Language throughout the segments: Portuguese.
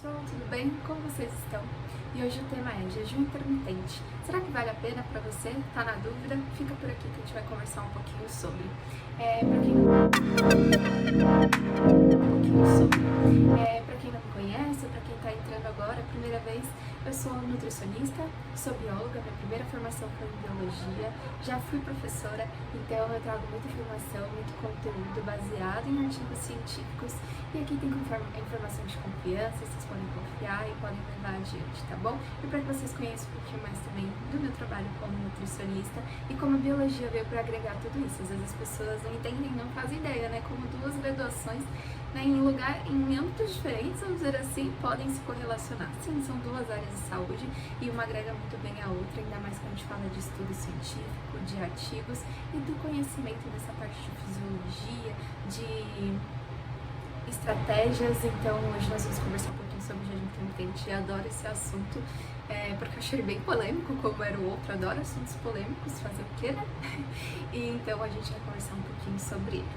pessoal, tudo bem? Como vocês estão? E hoje o tema é jejum intermitente. Será que vale a pena para você? Tá na dúvida? Fica por aqui que a gente vai conversar um pouquinho sobre. Para quem para quem não me conhece, para quem está entrando agora, primeira vez, eu sou nutricionista, sou bióloga, minha primeira formação foi em biologia, já fui professora, então eu trago muita informação, muito conteúdo baseado em artigos científicos, e aqui tem informação de confiança, vocês podem confiar e podem levar adiante, tá bom? E para que vocês conheçam um pouquinho mais também do meu trabalho como nutricionista e como a biologia veio para agregar tudo isso. Às vezes as pessoas não entendem, não fazem ideia, né? Como duas graduações, né, em âmbitos diferentes, vamos dizer assim, podem se correlacionar. Sim, são duas áreas de saúde e uma agrega muito bem a outra, ainda mais quando a gente fala de estudo científico, de artigos e do conhecimento dessa parte de fisiologia, de estratégias. Então hoje nós vamos conversar um pouquinho sobre jejum intermitente. Eu adoro esse assunto, porque eu achei bem polêmico, como era o outro. Adoro assuntos polêmicos, fazer o quê, né? E então a gente vai conversar um pouquinho sobre ele.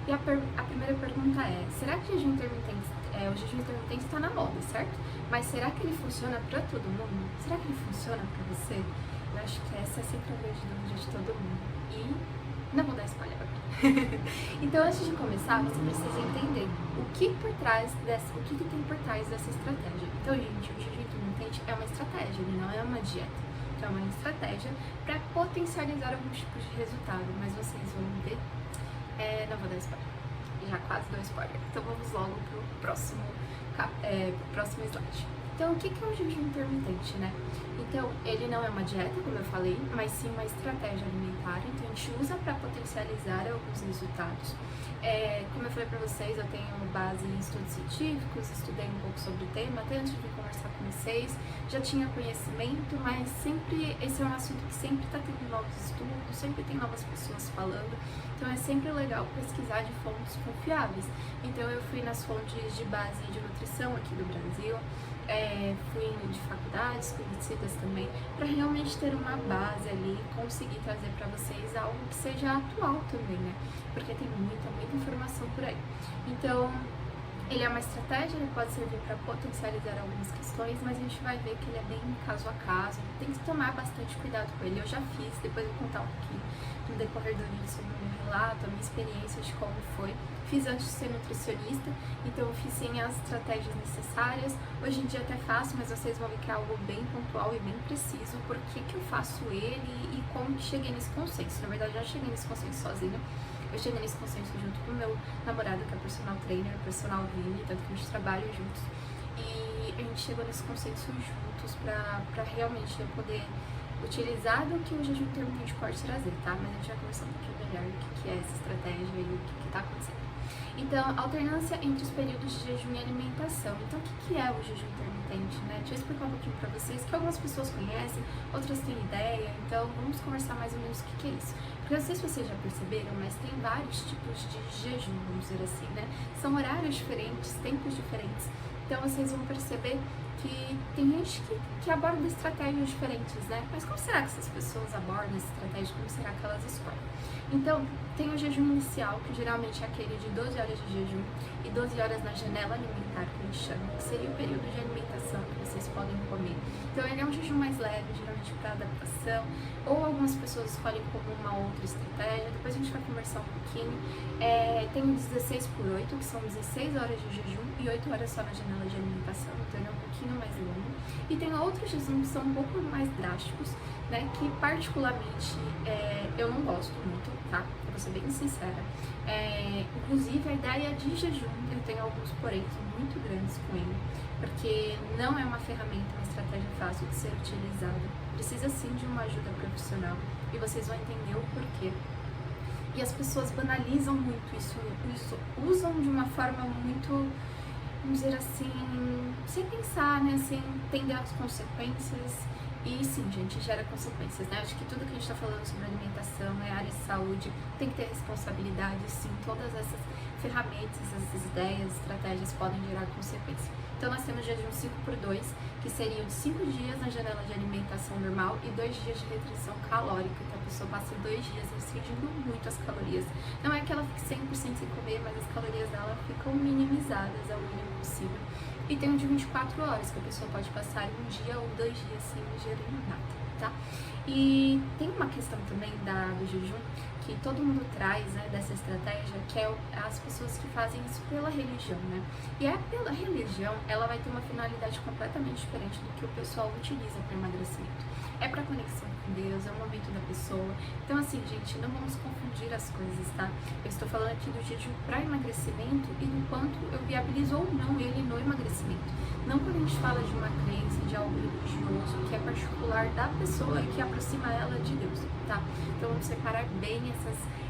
E a primeira pergunta é, será que o jejum intermitente está na moda, certo? Mas será que ele funciona para todo mundo? Será que ele funciona para você? Eu acho que essa é sempre a grande dúvida de todo mundo. E não vou dar spoiler agora. Então, antes de começar, você precisa entender o que tem por trás dessa estratégia. Então, gente, o jejum intermitente é uma estratégia, ele não é uma dieta. Então, é uma estratégia para potencializar alguns tipos de resultado, mas vocês vão ver. Não vou dar spoiler, já quase dou spoiler. Então vamos logo pro próximo slide. Então o que é o jejum intermitente, né? Então ele não é uma dieta, como eu falei, mas sim uma estratégia alimentar. Então a gente usa para potencializar alguns resultados. Como eu falei para vocês, eu tenho base em estudos científicos, estudei um pouco sobre o tema, até antes de vir conversar com vocês, já tinha conhecimento, mas sempre, esse é um assunto que sempre está tendo novos estudos, sempre tem novas pessoas falando, então é sempre legal pesquisar de fontes confiáveis. Então eu fui nas fontes de base de nutrição aqui do Brasil, fui de faculdades conhecidas também, para realmente ter uma base ali e conseguir trazer para vocês algo que seja atual também, né? Porque tem muita informação por aí. Então, ele é uma estratégia, ele pode servir para potencializar algumas questões, mas a gente vai ver que ele é bem caso a caso, tem que tomar bastante cuidado com ele. Eu já fiz, depois eu vou contar um pouquinho no decorrer do vídeo sobre o meu relato, a minha experiência de como foi. Fiz antes de ser nutricionista, então eu fiz sim as estratégias necessárias. Hoje em dia até faço, mas vocês vão ver que é algo bem pontual e bem preciso, por que eu faço ele e como que cheguei nesse consenso. Na verdade, eu já cheguei nesse consenso sozinha. Eu cheguei nesse consenso junto com o meu namorado, que é personal trainer, personal Vini, tanto que a gente trabalha juntos. E a gente chegou nesse consenso juntos pra realmente eu poder utilizar do que o jejum intermitente pode trazer, tá? Mas a gente vai conversar um pouquinho melhor do que é essa estratégia e o que tá acontecendo. Então, alternância entre os períodos de jejum e alimentação. Então, o que é o jejum intermitente, né? Deixa eu explicar um pouquinho pra vocês, que algumas pessoas conhecem, outras têm ideia, então vamos conversar mais ou menos o que é isso. Porque eu não sei se vocês já perceberam, mas tem vários tipos de jejum, vamos dizer assim, né? São horários diferentes, tempos diferentes. Então, vocês vão perceber que tem gente que aborda estratégias diferentes, né? Mas como será que essas pessoas abordam essa estratégia? Como será que elas escolhem? Então, tem o jejum inicial, que geralmente é aquele de 12 horas de jejum e 12 horas na janela alimentar, que a gente chama, que seria o período de alimentação que vocês podem comer. Então, ele é um jejum mais leve, geralmente para adaptação, ou algumas pessoas escolhem como uma outra estratégia, depois a gente vai conversar um pouquinho. Tem o 16 por 8, que são 16 horas de jejum e 8 horas só na janela de alimentação, então ele é um pouquinho mais longo. E tem outros jejuns que são um pouco mais drásticos, né, que particularmente eu não gosto muito, tá? Eu vou ser bem sincera. Inclusive a ideia de jejum, eu tenho alguns poréns muito grandes com ele, porque não é uma ferramenta, uma estratégia fácil de ser utilizada. Precisa sim de uma ajuda profissional e vocês vão entender o porquê. E as pessoas banalizam muito isso usam de uma forma muito, vamos dizer assim, sem pensar, né, sem entender as consequências. E sim, gente, gera consequências, né? Acho que tudo que a gente tá falando sobre alimentação, área de saúde, tem que ter responsabilidade, sim. Todas essas ferramentas, essas ideias, estratégias podem gerar consequências. Então nós temos jejum 5x2, que seria de 5 dias na janela de alimentação normal e 2 dias de restrição calórica. Então a pessoa passa 2 dias restringindo muito as calorias. Não é que ela fique 100% sem comer, mas as calorias dela ficam minimizadas ao mínimo possível. e tem um de 24 horas, que a pessoa pode passar um dia ou 2 dias sem ingerir nada, tá? E tem uma questão também do jejum que todo mundo traz, né, dessa estratégia, que é as pessoas que fazem isso pela religião, né? E pela religião, ela vai ter uma finalidade completamente diferente do que o pessoal utiliza para emagrecimento. É para conexão com Deus, é o momento da pessoa. Então, assim, gente, não vamos confundir as coisas, tá? Eu estou falando aqui do jejum para emagrecimento e do quanto eu viabilizo ou não ele no emagrecimento. Não quando a gente fala de uma crença, de algo religioso, que é particular da pessoa e que aproxima ela de Deus, tá? Então, vamos separar bem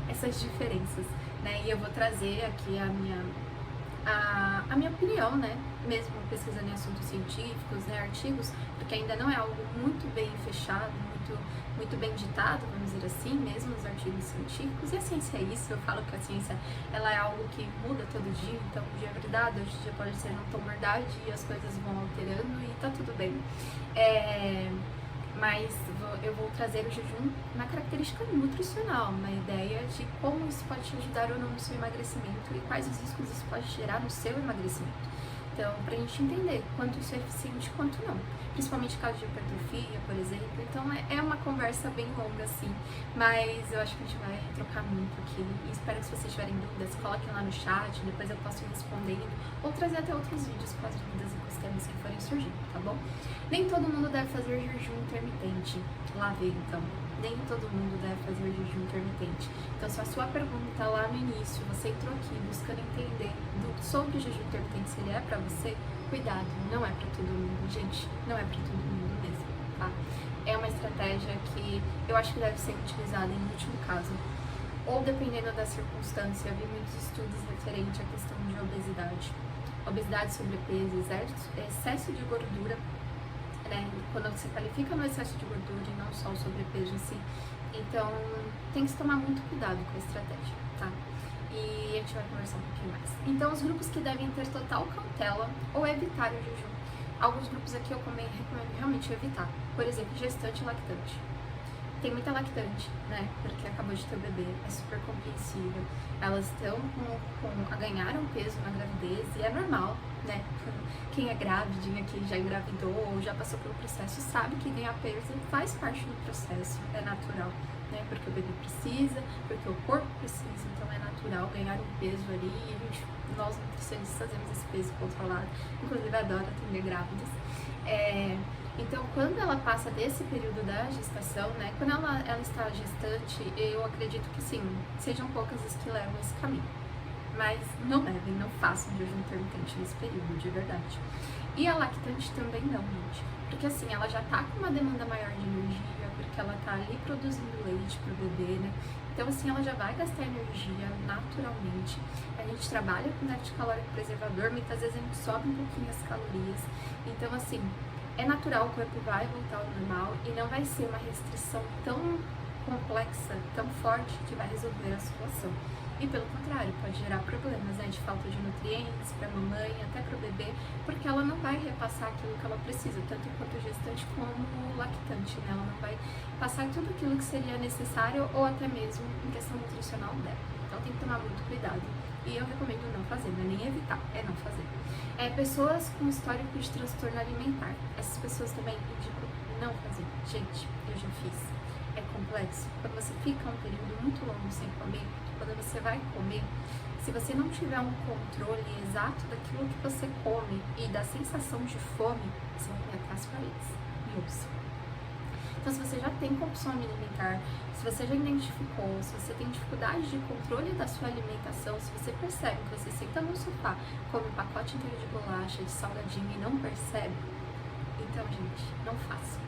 essas diferenças, né? E eu vou trazer aqui a minha opinião, né? Mesmo pesquisando em assuntos científicos, né, artigos, porque ainda não é algo muito bem fechado, muito bem ditado, vamos dizer assim, mesmo os artigos científicos. E a ciência é isso, eu falo que a ciência ela é algo que muda todo dia, então um dia é verdade, outro dia pode ser não tão verdade, e as coisas vão alterando e tá tudo bem. Mas eu vou trazer o jejum na característica nutricional, na ideia de como isso pode te ajudar ou não no seu emagrecimento e quais os riscos isso pode gerar no seu emagrecimento. Então, pra gente entender quanto isso é eficiente e quanto não. Principalmente caso de hipertrofia, por exemplo. Então, é uma conversa bem longa, assim. Mas eu acho que a gente vai trocar muito aqui. E espero que se vocês tiverem dúvidas, coloquem lá no chat, depois eu posso ir respondendo. Ou trazer até outros vídeos com as dúvidas e com os temas que forem surgindo, tá bom? Nem todo mundo deve fazer jejum intermitente. Lá vem, então. Nem todo mundo deve fazer jejum intermitente. Então, se a sua pergunta lá no início, você entrou aqui buscando entender sobre o jejum intermitente, se ele é pra você, cuidado, não é pra todo mundo, gente, não é pra todo mundo mesmo, tá? É uma estratégia que eu acho que deve ser utilizada em último caso, ou dependendo da circunstância. Eu vi muitos estudos referentes à questão de obesidade, sobrepeso, excesso de gordura, né? Quando você qualifica no excesso de gordura e não só o sobrepeso em si, então tem que se tomar muito cuidado com a estratégia, tá? E a gente vai conversar um pouquinho mais. Então, os grupos que devem ter total cautela ou evitar o jejum. Alguns grupos aqui eu recomendo realmente evitar. Por exemplo, gestante e lactante. Tem muita lactante, né? Porque acabou de ter o bebê, é super compreensível. Elas estão ganharam peso na gravidez e é normal, né? Quem é gravidinha, que já engravidou ou já passou pelo processo, sabe que ganhar peso faz parte do processo, é natural, né? Porque o bebê precisa, porque o corpo precisa, então é natural ganhar um peso ali e nós nutricionistas fazemos esse peso controlado, inclusive adoro atender grávidas. Então, quando ela passa desse período da gestação, né, quando ela está gestante, eu acredito que sim, sejam poucas as que levam esse caminho. Mas não devem, não façam jejum intermitente nesse período, de verdade. E a lactante também não, gente. Porque assim, ela já tá com uma demanda maior de energia, porque ela tá ali produzindo leite pro bebê, né? Então assim, ela já vai gastar energia naturalmente. A gente trabalha com déficit calórico preservador, muitas vezes a gente sobe um pouquinho as calorias. Então assim, é natural, o corpo vai voltar ao normal e não vai ser uma restrição tão complexa, tão forte, que vai resolver a situação. E pelo contrário, pode gerar problemas, né, de falta de nutrientes para a mamãe, até para o bebê, porque ela não vai repassar aquilo que ela precisa, tanto quanto gestante como lactante, né? Ela não vai passar tudo aquilo que seria necessário ou até mesmo em questão nutricional dela. Então tem que tomar muito cuidado. E eu recomendo não fazer, não é nem evitar, é não fazer. Pessoas com histórico de transtorno alimentar. Essas pessoas também indico não fazer. Gente, eu já fiz. É complexo. Quando você fica um período muito longo sem comer, quando você vai comer, se você não tiver um controle exato daquilo que você come e da sensação de fome, você vai comer até as paredes. E ouça. Então, se você já tem compulsão alimentar, se você já identificou, se você tem dificuldade de controle da sua alimentação, se você percebe que você senta no sofá, come um pacote inteiro de bolacha, de salgadinho e não percebe, então, gente, não faça.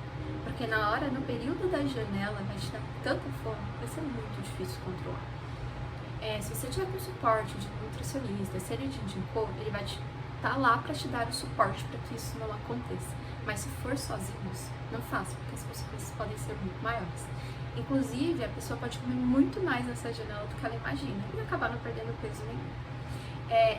Porque na hora, no período da janela, vai te dar tanta fome, vai ser muito difícil controlar. Se você tiver com suporte de nutricionista, se ele te indicou, ele vai estar lá para te dar o suporte para que isso não aconteça. Mas se for sozinhos, não faça, porque as consequências podem ser muito maiores. Inclusive, a pessoa pode comer muito mais nessa janela do que ela imagina e acabar não perdendo peso nenhum.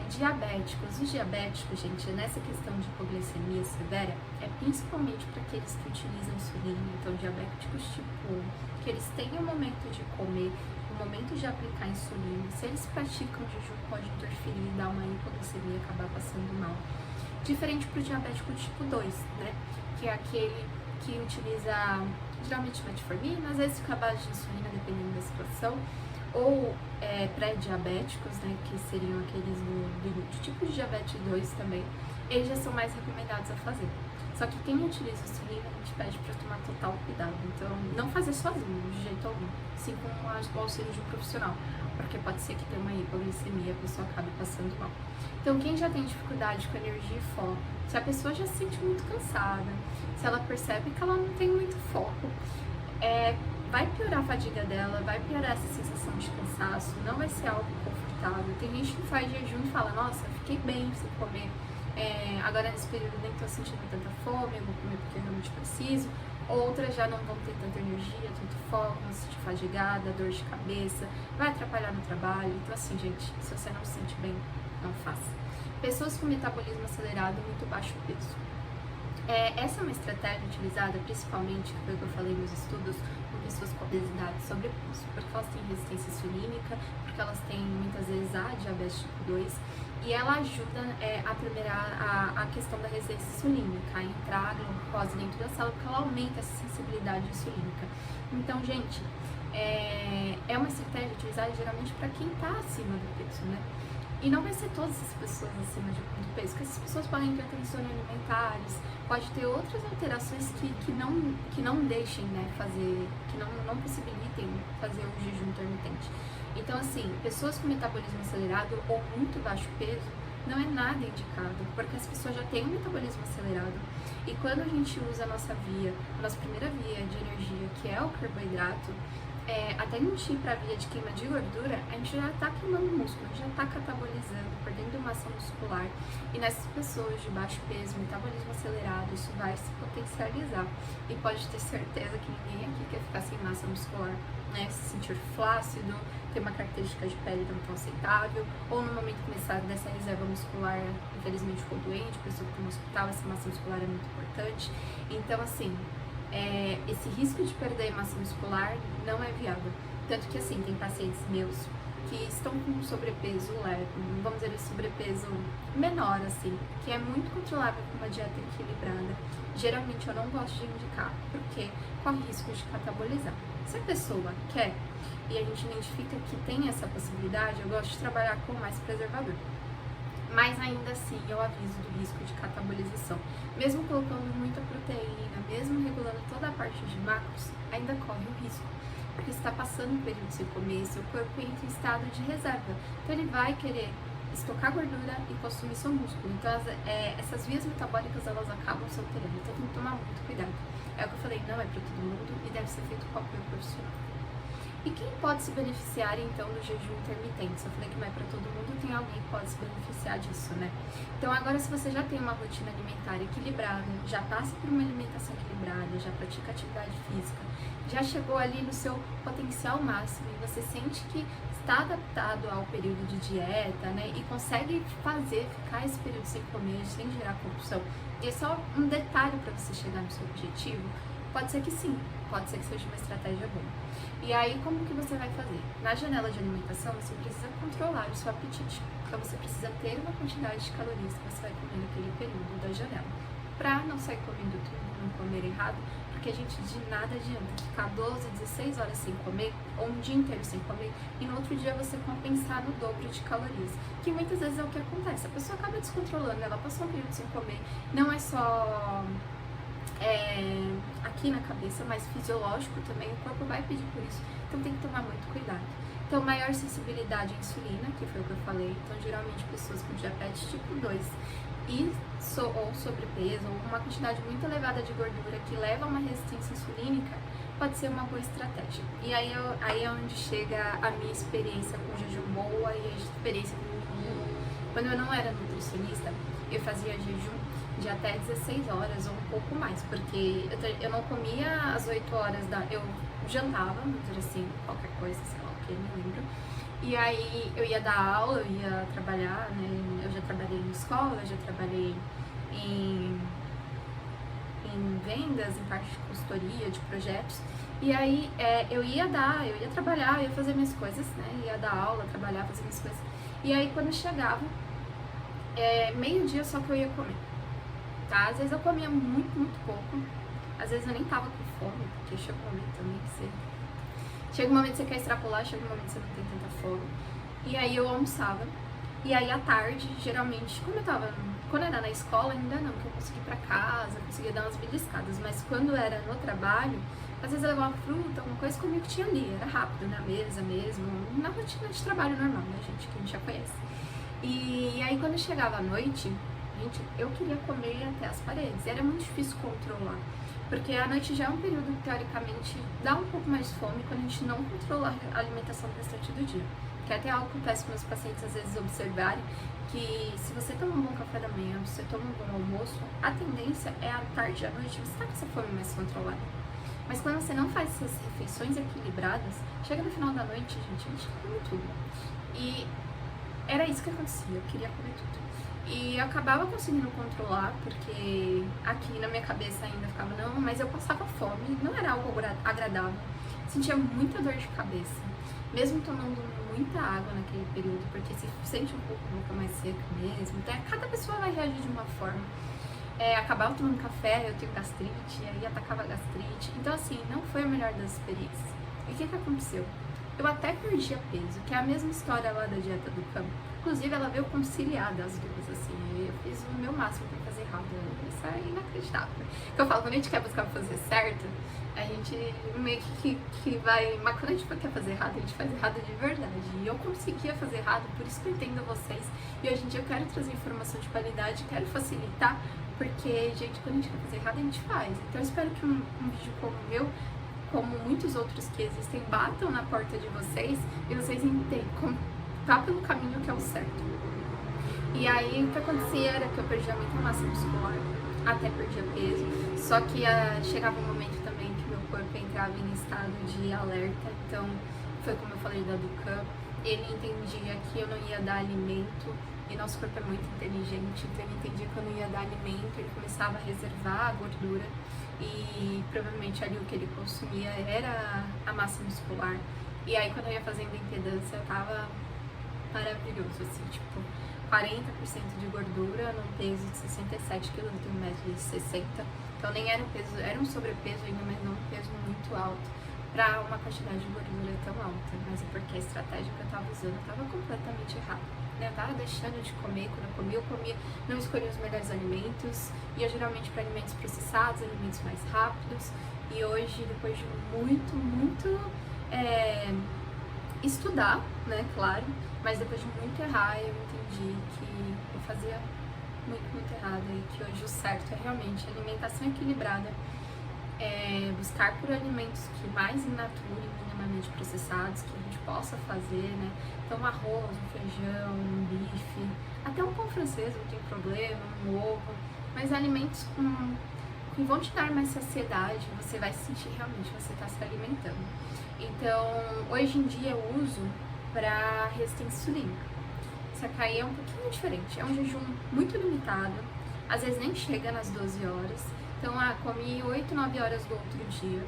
Diabéticos. Os diabéticos, gente, nessa questão de hipoglicemia severa, é principalmente para aqueles que utilizam insulina, então diabéticos tipo 1, que eles têm o momento de comer, o momento de aplicar insulina. Se eles praticam jejum, pode interferir e dar uma hipoglicemia e acabar passando mal. diferente para o diabético tipo 2, né? Que é aquele que utiliza geralmente metformina, às vezes fica à base de insulina, dependendo da situação, ou pré-diabéticos, né, que seriam aqueles do tipo de diabetes 2 também, eles já são mais recomendados a fazer. Só que quem utiliza insulina, a gente pede para tomar total cuidado. Então, não fazer sozinho, de jeito algum, assim como o auxílio de um profissional, porque pode ser que tenha uma hipoglicemia, a pessoa acabe passando mal. Então, quem já tem dificuldade com energia e foco, se a pessoa já se sente muito cansada, se ela percebe que ela não tem muito foco, vai piorar a fadiga dela, vai piorar essa sensação de cansaço, não vai ser algo confortável. Tem gente que faz jejum e fala, nossa, fiquei bem sem comer, agora nesse período nem tô sentindo tanta fome, eu vou comer porque eu realmente preciso. Outras já não vão ter tanta energia, tanto foco, vão se sentir fadigada, dor de cabeça, vai atrapalhar no trabalho. Então assim, gente, se você não se sente bem, não faça. Pessoas com metabolismo acelerado e muito baixo peso. Essa é uma estratégia utilizada principalmente, que foi o que eu falei nos estudos, com pessoas com obesidade e sobrepeso, porque elas têm resistência insulínica, porque elas têm muitas vezes a diabetes tipo 2, e ela ajuda a priorizar a questão da resistência insulínica, a entrar a glucose dentro da célula, porque ela aumenta essa sensibilidade insulínica. Então, gente, é uma estratégia utilizada geralmente para quem está acima do peso, né? E não vai ser todas as pessoas acima de muito peso, porque essas pessoas podem ter transtornos alimentares, pode ter outras alterações que não deixem, né, fazer, que não possibilitem fazer o jejum intermitente. Então, assim, pessoas com metabolismo acelerado ou muito baixo peso não é nada indicado, porque as pessoas já têm um metabolismo acelerado, e quando a gente usa a nossa primeira via de energia, que é o carboidrato, até a gente ir para a via de queima de gordura, a gente já está queimando músculo, já está catabolizando, perdendo massa muscular. E nessas pessoas de baixo peso, metabolismo acelerado, isso vai se potencializar. E pode ter certeza que ninguém aqui quer ficar sem massa muscular, né? Se sentir flácido, ter uma característica de pele não tão aceitável, ou no momento de começar dessa reserva muscular, infelizmente ficou doente, pessoa que está no hospital, essa massa muscular é muito importante. Então, assim, esse risco de perder massa muscular não é viável. Tanto que, assim, tem pacientes meus que estão com sobrepeso leve, vamos dizer, sobrepeso menor, assim, que é muito controlável com uma dieta equilibrada. Geralmente eu não gosto de indicar, porque corre risco de catabolizar. Se a pessoa quer e a gente identifica que tem essa possibilidade, eu gosto de trabalhar com mais preservador. Mas ainda assim eu aviso do risco de catabolização. Mesmo colocando muita proteína, mesmo regulando toda a parte de macros, ainda corre o risco. Porque você está passando um período sem comer, seu corpo entra em estado de reserva. Então ele vai querer estocar gordura e consumir seu músculo. Então essas vias metabólicas elas acabam se alterando. Então tem que tomar muito cuidado. É o que eu falei, não é para todo mundo e deve ser feito com apoio profissional. E quem pode se beneficiar então do jejum intermitente? Se eu falei que não é para todo mundo, tem alguém que pode se beneficiar disso, né? Então agora, se você já tem uma rotina alimentar equilibrada, já passa por uma alimentação equilibrada, já pratica atividade física, já chegou ali no seu potencial máximo e você sente que está adaptado ao período de dieta, né? E consegue ficar esse período sem comer, sem gerar compulsão. E é só um detalhe para você chegar no seu objetivo. Pode ser que sim, pode ser que seja uma estratégia boa. E aí, como que você vai fazer? Na janela de alimentação, você precisa controlar o seu apetite. Então, você precisa ter uma quantidade de calorias que você vai comer naquele período da janela. Pra não sair comendo tudo, não comer errado, porque a gente de nada adianta ficar 12, 16 horas sem comer, ou um dia inteiro sem comer, e no outro dia você compensar no dobro de calorias. Que muitas vezes é o que acontece. A pessoa acaba descontrolando, ela passou um período sem comer. Não é só aqui na cabeça, mas fisiológico também, o corpo vai pedir por isso, então tem que tomar muito cuidado. Então, maior sensibilidade à insulina, que foi o que eu falei, então geralmente pessoas com diabetes tipo 2 ou sobrepeso, ou uma quantidade muito elevada de gordura que leva a uma resistência insulínica, pode ser uma boa estratégia. E aí é onde chega a minha experiência com jejum boa e a experiência com jejum boa. Quando eu não era nutricionista, eu fazia jejum de até 16 horas ou um pouco mais, porque eu não comia às 8 horas, eu jantava, vamos dizer assim, qualquer coisa, sei lá o que, me lembro. E aí eu ia dar aula, eu ia trabalhar, né, eu já trabalhei em escola, já trabalhei em vendas, em parte de consultoria, de projetos, e aí eu ia trabalhar, eu ia fazer minhas coisas, né, ia dar aula, trabalhar, fazer minhas coisas, e aí quando chegava, meio-dia só que eu ia comer. tá? Às vezes eu comia muito, muito pouco. Às vezes eu nem tava com fome, porque chega um momento também que você... Chega um momento que você quer extrapolar, chega um momento que você não tem tanta fome. E aí eu almoçava. E aí à tarde, geralmente, quando era na escola, ainda não, que eu conseguia ir pra casa, conseguia dar umas beliscadas. Mas quando era no trabalho, às vezes eu levava fruta, alguma coisa, comia o que tinha ali. Era rápido, na mesa mesmo, na rotina de trabalho normal, né, gente, que a gente já conhece. E aí quando chegava à noite, gente, eu queria comer até as paredes. Era muito difícil controlar. Porque a noite já é um período que, teoricamente, dá um pouco mais de fome quando a gente não controla a alimentação do restante do dia. Que é até algo que eu peço para meus pacientes, às vezes, observarem, que se você toma um bom café da manhã, se você toma um bom almoço, a tendência é à tarde e à noite você tá com essa fome mais controlada. Mas quando você não faz essas refeições equilibradas, chega no final da noite, gente, a gente come tudo. E era isso que acontecia, eu queria comer tudo. E eu acabava conseguindo controlar, porque aqui na minha cabeça ainda ficava, não, mas eu passava fome, não era algo agradável. Sentia muita dor de cabeça, mesmo tomando muita água naquele período, porque se sente um pouco a boca mais seca mesmo, então cada pessoa vai reagir de uma forma. Acabava tomando café, eu tenho gastrite, aí atacava gastrite, então assim, não foi a melhor das experiências. E o que aconteceu? Eu até perdia peso, que é a mesma história lá da dieta do campo. Inclusive, ela veio conciliada as duas, assim. Eu fiz o meu máximo pra fazer errado. Isso é inacreditável. Que eu falo, quando a gente quer buscar fazer certo, a gente meio que vai... Mas quando a gente quer fazer errado, a gente faz errado de verdade. E eu conseguia fazer errado, por isso que eu entendo vocês. E hoje em dia eu quero trazer informação de qualidade, quero facilitar, porque, gente, quando a gente quer fazer errado, a gente faz. Então, eu espero que um vídeo como o meu, como muitos outros que existem, batam na porta de vocês e vocês entendam, tá pelo caminho que é o certo. E aí o que acontecia era que eu perdia muita massa muscular, até perdia peso, só que chegava um momento também que meu corpo entrava em estado de alerta, então foi como eu falei da Ducan, ele entendia que eu não ia dar alimento, e nosso corpo é muito inteligente, então ele entendia que eu não ia dar alimento, ele começava a reservar a gordura, e provavelmente ali o que ele consumia era a massa muscular. E aí quando eu ia fazendo impedância, eu tava maravilhoso, assim, tipo, 40% de gordura num peso de 67 kg, eu tenho 1,60 m, então nem era um peso, era um sobrepeso ainda, mas não um peso muito alto pra uma quantidade de gordura tão alta, mas é porque a estratégia que eu tava usando tava completamente errada, né? Eu tava deixando de comer, quando eu comia, não escolhia os melhores alimentos, ia geralmente para alimentos processados, alimentos mais rápidos, e hoje, depois de muito estudar, né, claro, mas depois de muito errar, eu entendi que eu fazia muito errado e que hoje o certo é realmente alimentação equilibrada, buscar por alimentos que mais in natura e minimamente processados, que a gente possa fazer, né, então um arroz, um feijão, um bife, até um pão francês não tem problema, um ovo, mas alimentos que vão te dar mais saciedade, você vai sentir realmente que você está se alimentando. Então, hoje em dia eu uso para resistência insulínica. Só que aí é um pouquinho diferente, é um jejum muito limitado, às vezes nem chega nas 12 horas. Então, comi 8, 9 horas do outro dia.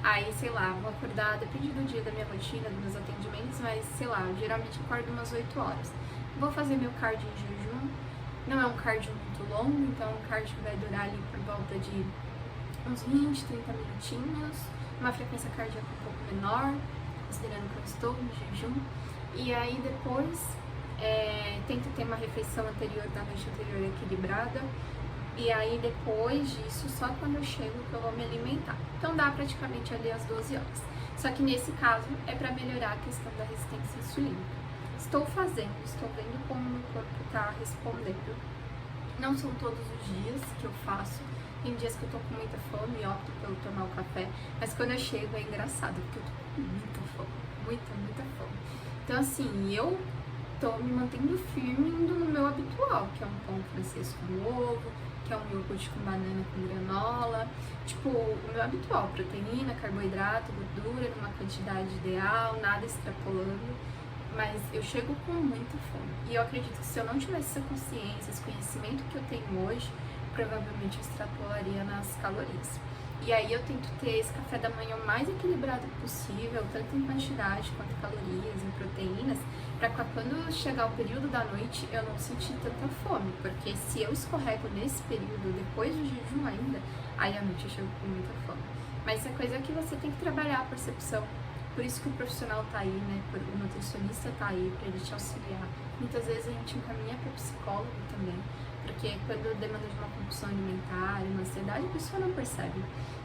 Aí, sei lá, vou acordar, depende do dia, da minha rotina, dos meus atendimentos, mas sei lá, eu geralmente acordo umas 8 horas. Vou fazer meu cardio em jejum. Não é um cardio muito longo, então é um cardio que vai durar ali por volta de uns 20, 30 minutinhos. Uma frequência cardíaca um pouco menor, considerando que eu estou no jejum. E aí depois tento ter uma refeição anterior da noite anterior equilibrada. E aí depois disso, só quando eu chego que eu vou me alimentar. Então dá praticamente ali às 12 horas. Só que nesse caso é para melhorar a questão da resistência insulínica. Estou vendo como o meu corpo está respondendo. Não são todos os dias que eu faço. Tem dias que eu tô com muita fome e opto pelo tomar o café. Mas quando eu chego é engraçado, porque eu tô com muita fome. Muita fome. Então assim, eu tô me mantendo firme indo no meu habitual, que é um pão francês com ovo, que é um iogurte com banana com granola. Tipo, o meu habitual, proteína, carboidrato, gordura, numa quantidade ideal, nada extrapolando. Mas eu chego com muita fome. E eu acredito que se eu não tivesse essa consciência, esse conhecimento que eu tenho hoje, provavelmente eu extrapolaria nas calorias. E aí eu tento ter esse café da manhã o mais equilibrado possível, tanto em quantidade quanto em calorias, em proteínas, para quando chegar o período da noite eu não sentir tanta fome, porque se eu escorrego nesse período, depois do jejum ainda, aí à noite eu chego com muita fome. Mas essa coisa é que você tem que trabalhar a percepção. Por isso que o profissional tá aí, né? O nutricionista tá aí para ele te auxiliar. Muitas vezes a gente encaminha para psicólogo também, porque quando demanda de uma compulsão alimentar, uma ansiedade, a pessoa não percebe.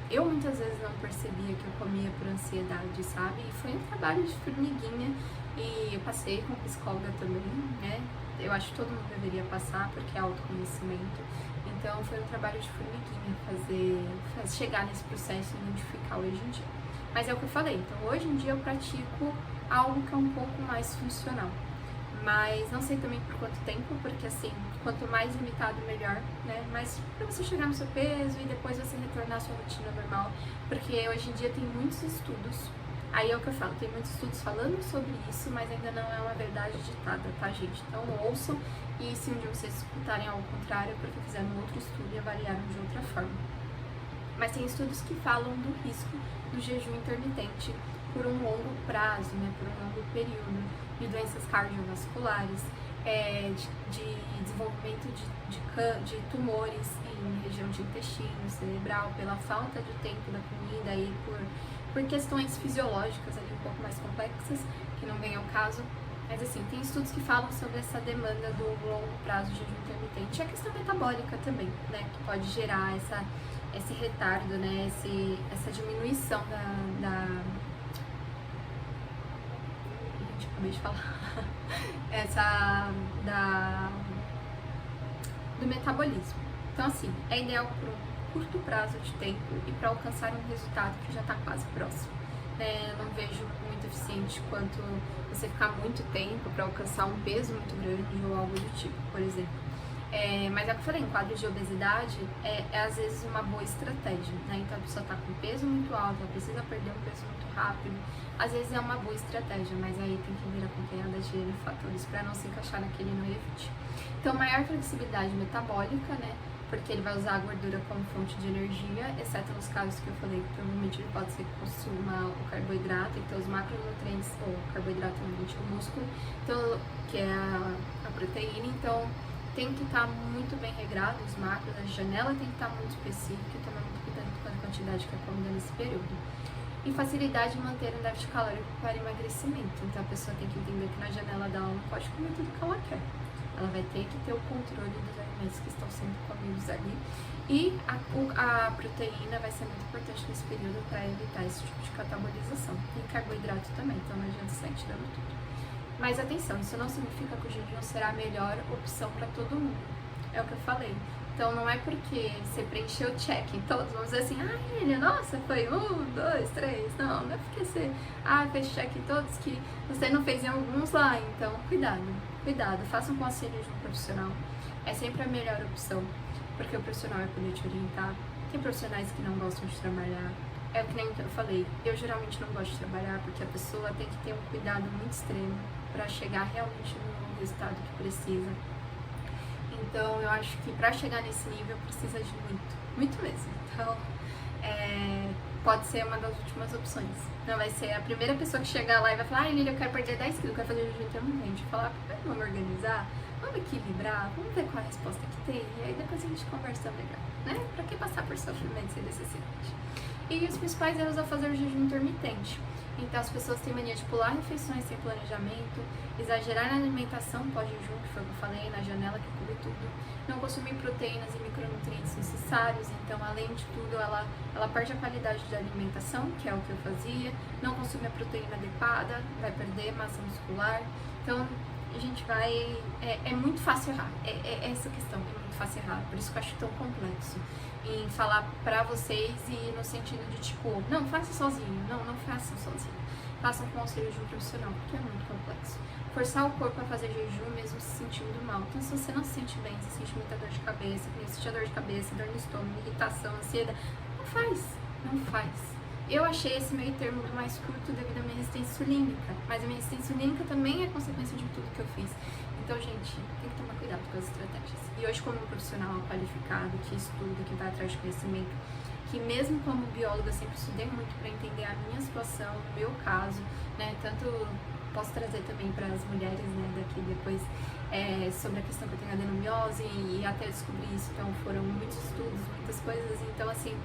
Eu muitas vezes não percebia que eu comia por ansiedade, sabe? E foi um trabalho de formiguinha e eu passei com psicóloga também, né? Eu acho que todo mundo deveria passar porque é autoconhecimento. Então foi um trabalho de formiguinha chegar nesse processo e identificar hoje em dia. Mas é o que eu falei, então hoje em dia eu pratico algo que é um pouco mais funcional. Mas não sei também por quanto tempo, porque assim, quanto mais limitado melhor, né? Mas pra você chegar no seu peso e depois você retornar à sua rotina normal, porque hoje em dia tem muitos estudos, aí é o que eu falo, tem muitos estudos falando sobre isso, mas ainda não é uma verdade ditada, tá, gente? Então ouçam, e se um dia vocês escutarem ao contrário, é porque fizeram outro estudo e avaliaram de outra forma. Mas tem estudos que falam do risco do jejum intermitente por um longo prazo, né, por um longo período, de doenças cardiovasculares, de desenvolvimento de tumores em região de intestino cerebral, pela falta de tempo da comida e por questões fisiológicas ali um pouco mais complexas, que não vem ao caso. Mas assim, tem estudos que falam sobre essa demanda do longo prazo de jejum intermitente e a questão metabólica também, né, que pode gerar esse retardo, né, essa diminuição acabei de falar, do metabolismo. Então assim, é ideal por um curto prazo de tempo e para alcançar um resultado que já está quase próximo. Eu não vejo muito eficiente quanto você ficar muito tempo para alcançar um peso muito grande ou algo do tipo, por exemplo. Mas é o que eu falei, em quadros de obesidade é às vezes uma boa estratégia, né? Então a pessoa está com peso muito alto, ela precisa perder um peso muito rápido, às vezes é uma boa estratégia, mas aí tem que vir acompanhada de N fatores para não se encaixar naquele no evite. Então maior flexibilidade metabólica, né? Porque ele vai usar a gordura como fonte de energia, exceto nos casos que eu falei que provavelmente ele pode ser que consuma o carboidrato, então os macronutrientes, ou carboidrato normalmente o músculo, então, que é a proteína, então tem que estar muito bem regrado os macros, a janela tem que estar muito específica e tomar muito cuidado com a quantidade que é comida nesse período. E facilidade de manter um déficit calórico para emagrecimento, então a pessoa tem que entender que na janela dela não pode comer tudo que ela quer. Ela vai ter que ter o controle dos alimentos que estão sendo comidos ali. E a proteína vai ser muito importante nesse período para evitar esse tipo de catabolização. E carboidrato também, então não adianta sair tirando tudo. Mas atenção, isso não significa que o jejum será a melhor opção para todo mundo. É o que eu falei. Então não é porque você preencheu o check em todos, vamos dizer assim, Lilia, nossa, foi 1, 2, 3. Não é porque você fez check em todos que você não fez em alguns lá. Então cuidado, façam com o auxílio de um profissional. É sempre a melhor opção, porque o profissional vai poder te orientar. Tem profissionais que não gostam de trabalhar. É o que nem eu falei, eu geralmente não gosto de trabalhar porque a pessoa tem que ter um cuidado muito extremo para chegar realmente no resultado que precisa. Então eu acho que para chegar nesse nível precisa de muito mesmo. Então pode ser uma das últimas opções. Não vai ser a primeira pessoa que chegar lá e vai falar, Lilia, eu quero perder 10 quilos, eu quero fazer jejum intermitente. Falar, vamos organizar, vamos equilibrar, vamos ver qual é a resposta que tem e aí depois a gente conversa melhor, né? Pra que passar por sofrimento sem necessidade? E os principais erros ao fazer o jejum intermitente. Então as pessoas têm mania de pular refeições sem planejamento, exagerar na alimentação pós-jejum, que foi o que eu falei, na janela que cobre tudo, não consumir proteínas e micronutrientes necessários, então além de tudo ela perde a qualidade da alimentação, que é o que eu fazia, não consumir a proteína adequada, vai perder massa muscular, então a gente vai, é muito fácil errar, essa questão, é muito fácil errar, por isso que eu acho tão complexo em falar pra vocês e no sentido de tipo, não, faça sozinho, não façam sozinho, façam com auxílio de um profissional, porque é muito complexo. Forçar o corpo a fazer jejum mesmo se sentindo mal, então se você não se sente bem, se sente muita dor de cabeça, que nem sentir dor de cabeça, dor no estômago, irritação, ansiedade, não faz. Eu achei esse meio termo do mais curto devido à minha resistência insulínica, mas a minha resistência insulínica também é consequência de tudo que eu fiz. Então, gente, tem que tomar cuidado com as estratégias. E hoje, como um profissional qualificado, que estuda, que vai atrás de conhecimento, que mesmo como bióloga eu sempre estudei muito para entender a minha situação, o meu caso, né? Tanto posso trazer também para as mulheres, né, daqui depois, sobre a questão que eu tenho adenomiose e até descobrir isso, então foram muitos estudos, muitas coisas, então assim,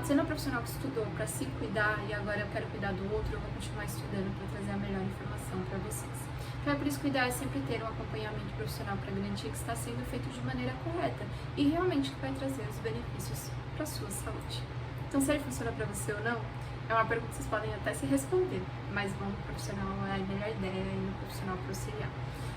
sendo uma profissional que estudou para se cuidar e agora eu quero cuidar do outro, eu vou continuar estudando para trazer a melhor informação para vocês. Então é por isso que o ideal é sempre ter um acompanhamento profissional para garantir que está sendo feito de maneira correta e realmente que vai trazer os benefícios para a sua saúde. Então se ele funciona para você ou não, é uma pergunta que vocês podem até se responder, mas bom, o profissional é a melhor ideia e o profissional para auxiliar.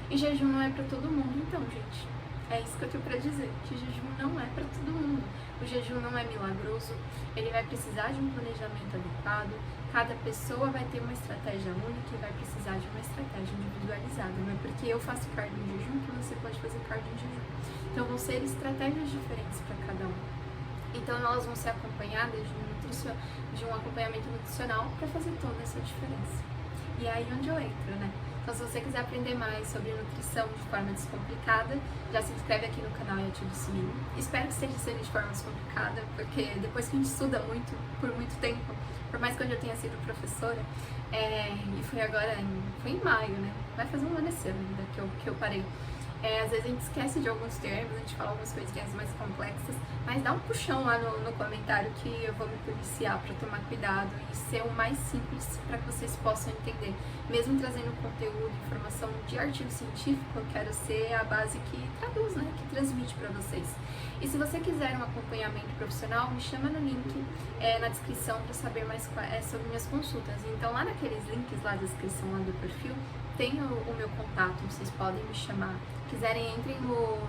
E jejum não é para todo mundo, então, gente. É isso que eu tenho para dizer, que jejum não é para todo mundo. O jejum não é milagroso, ele vai precisar de um planejamento adequado, cada pessoa vai ter uma estratégia única e vai precisar de uma estratégia individualizada. Não é porque eu faço cardio em jejum que você pode fazer cardio em jejum. Então vão ser estratégias diferentes para cada um. Então elas vão ser acompanhadas de um acompanhamento nutricional para fazer toda essa diferença. E é aí onde eu entro, né? Então se você quiser aprender mais sobre nutrição de forma descomplicada, já se inscreve aqui no canal e ativa o sininho. Espero que esteja sendo de forma descomplicada, porque depois que a gente estuda muito, por muito tempo, por mais que eu já tenha sido professora, e foi agora, foi em maio, né? Vai fazer um ano esse ano ainda que eu parei. Às vezes a gente esquece de alguns termos, a gente fala algumas coisinhas mais complexas, mas dá um puxão lá no comentário que eu vou me policiar para tomar cuidado e ser o mais simples para que vocês possam entender. Mesmo trazendo conteúdo, informação de artigo científico, eu quero ser a base que traduz, né, que transmite para vocês. E se você quiser um acompanhamento profissional, me chama no link na descrição para saber mais sobre minhas consultas. Então lá naqueles links lá da descrição lá do perfil, tem o meu contato, vocês podem me chamar. Se quiserem, entrem no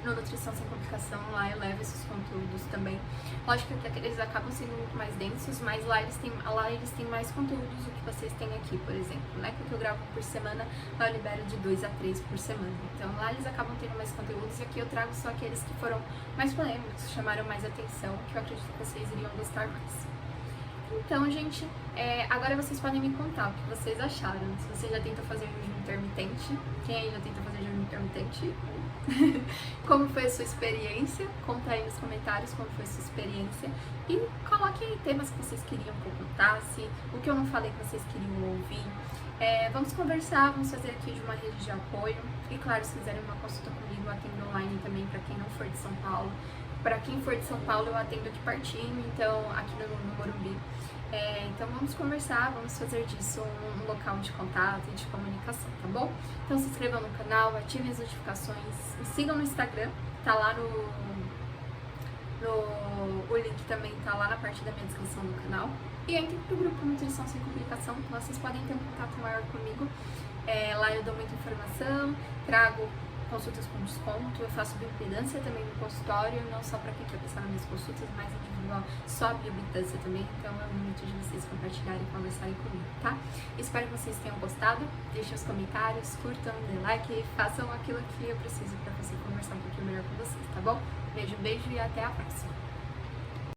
Nutrição Sem Complicação, lá eu levo esses conteúdos também. Lógico que eles acabam sendo muito mais densos, mas lá eles têm mais conteúdos do que vocês têm aqui, por exemplo, né? Porque eu gravo por semana, lá eu libero de 2 a 3 por semana. Então lá eles acabam tendo mais conteúdos e aqui eu trago só aqueles que foram mais polêmicos, chamaram mais atenção, que eu acredito que vocês iriam gostar mais. Então, gente, agora vocês podem me contar o que vocês acharam. Se você já tentou fazer jejum intermitente, quem aí já tentou fazer jejum intermitente? Como foi a sua experiência? Conta aí nos comentários como foi a sua experiência. E coloque aí temas que vocês queriam que eu contasse, o que eu não falei que vocês queriam ouvir. Vamos conversar, vamos fazer aqui de uma rede de apoio. E claro, se quiserem uma consulta comigo, eu atendo online também para quem não for de São Paulo. Para quem for de São Paulo, eu atendo aqui pertinho, então aqui no Morumbi. Então vamos conversar, vamos fazer disso um local de contato e de comunicação, tá bom? Então se inscrevam no canal, ativem as notificações, me sigam no Instagram, tá lá o link também tá lá na parte da minha descrição do canal. E entrem pro grupo Nutrição Sem Complicação, que vocês podem ter um contato maior comigo. Lá eu dou muita informação, trago consultas com desconto, eu faço bioimpedância também no consultório, não só para quem quer passar nas minhas consultas, mas individual, só bioimpedância também, então é o momento de vocês compartilharem e conversarem comigo, tá? Espero que vocês tenham gostado, deixem os comentários, curtam, dê like e façam aquilo que eu preciso para conseguir conversar um pouquinho melhor com vocês, tá bom? Beijo e até a próxima!